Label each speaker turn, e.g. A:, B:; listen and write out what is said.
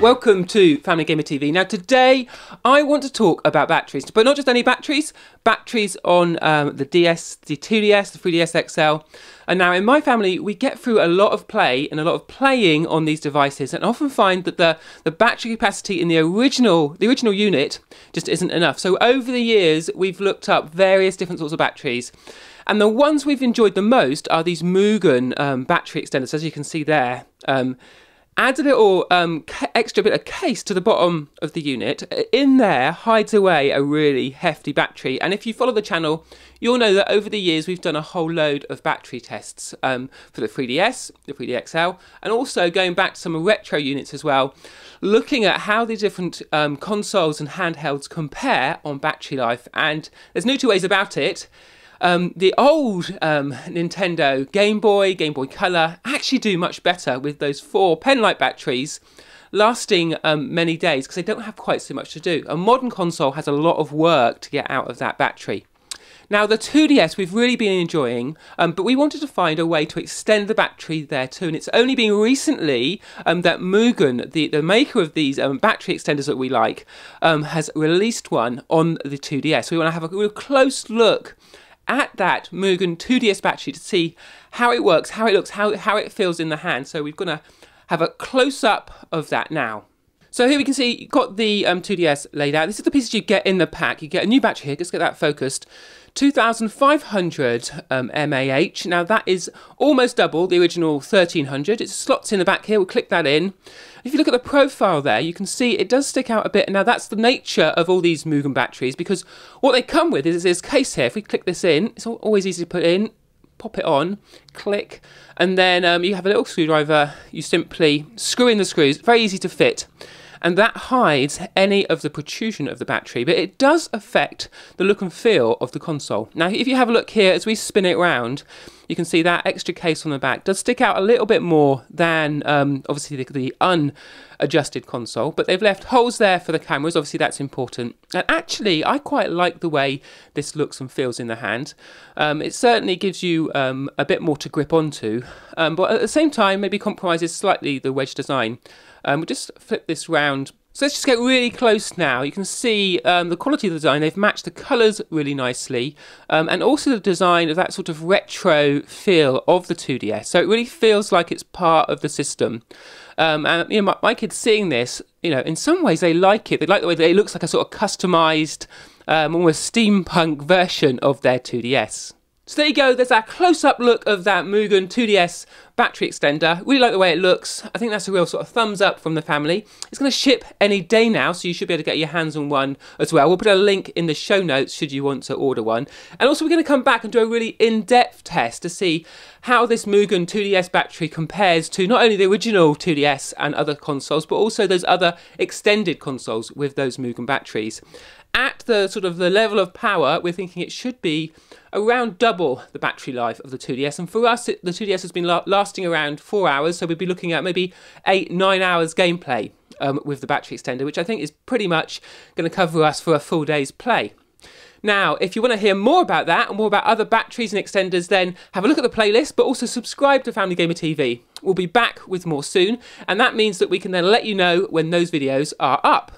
A: Welcome to Family Gamer TV. Now today I want to talk about batteries, but not just any batteries, batteries on the DS, the 2DS, the 3DS XL. And now in my family we get through a lot of play and a lot of playing on these devices and often find that the battery capacity in the original unit just isn't enough. So over the years we've looked up various different sorts of batteries. And the ones we've enjoyed the most are these Mugen battery extenders, as you can see there. Adds a little extra bit of case to the bottom of the unit. In there hides away a really hefty battery, and if you follow the channel you'll know that over the years we've done a whole load of battery tests for the 3DS, the 3DS XL, and also going back to some retro units as well, looking at how the different consoles and handhelds compare on battery life. And there's no two ways about it. The old Nintendo Game Boy Color actually do much better with those 4 pen-light batteries lasting many days because they don't have quite so much to do. A modern console has a lot of work to get out of that battery. Now the 2DS we've really been enjoying, but we wanted to find a way to extend the battery there too, and it's only been recently that Mugen, the maker of these battery extenders that we like, has released one on the 2DS. So we want to have a real close look at that Mugen 2DS battery to see how it works, how it looks, how it feels in the hand. So we're going to have a close-up of that now. So here we can see you've got the 2DS laid out. This is the pieces you get in the pack. You get a new battery here, just get that focused. 2500 mAh. Now that is almost double the original 1300. It slots in the back here, we'll click that in. If you look at the profile there, you can see it does stick out a bit. Now that's the nature of all these Mugen batteries, because what they come with is this case here. If we click this in, it's always easy to put in, pop it on, click, and then you have a little screwdriver. You simply screw in the screws, very easy to fit. And that hides any of the protrusion of the battery, but it does affect the look and feel of the console. Now if you have a look here, as we spin it round, you can see that extra case on the back does stick out a little bit more than obviously the unadjusted console, but they've left holes there for the cameras. Obviously that's important, and actually I quite like the way this looks and feels in the hand. It certainly gives you a bit more to grip onto, but at the same time maybe compromises slightly the wedge design. We'll just flip this round. So let's just get really close now. You can see the quality of the design. They've matched the colours really nicely, and also the design of that sort of retro feel of the 2DS. So it really feels like it's part of the system. And you know, my kids seeing this, you know, in some ways they like it. They like the way that it looks like a sort of customised, almost steampunk version of their 2DS. So there you go, there's our close-up look of that Mugen 2DS battery extender. Really like the way it looks. I think that's a real sort of thumbs up from the family. It's going to ship any day now, so you should be able to get your hands on one as well. We'll put a link in the show notes should you want to order one. And also we're going to come back and do a really in-depth test to see how this Mugen 2DS battery compares to not only the original 2DS and other consoles, but also those other extended consoles with those Mugen batteries. At the sort of the level of power, we're thinking it should be around double the battery life of the 2DS, and for us the 2DS has been lasting around 4 hours, so we'd be looking at maybe 8-9 hours gameplay with the battery extender, which I think is pretty much going to cover us for a full day's play. Now, if you want to hear more about that and more about other batteries and extenders, then have a look at the playlist, but also subscribe to Family Gamer TV. We'll be back with more soon, and that means that we can then let you know when those videos are up.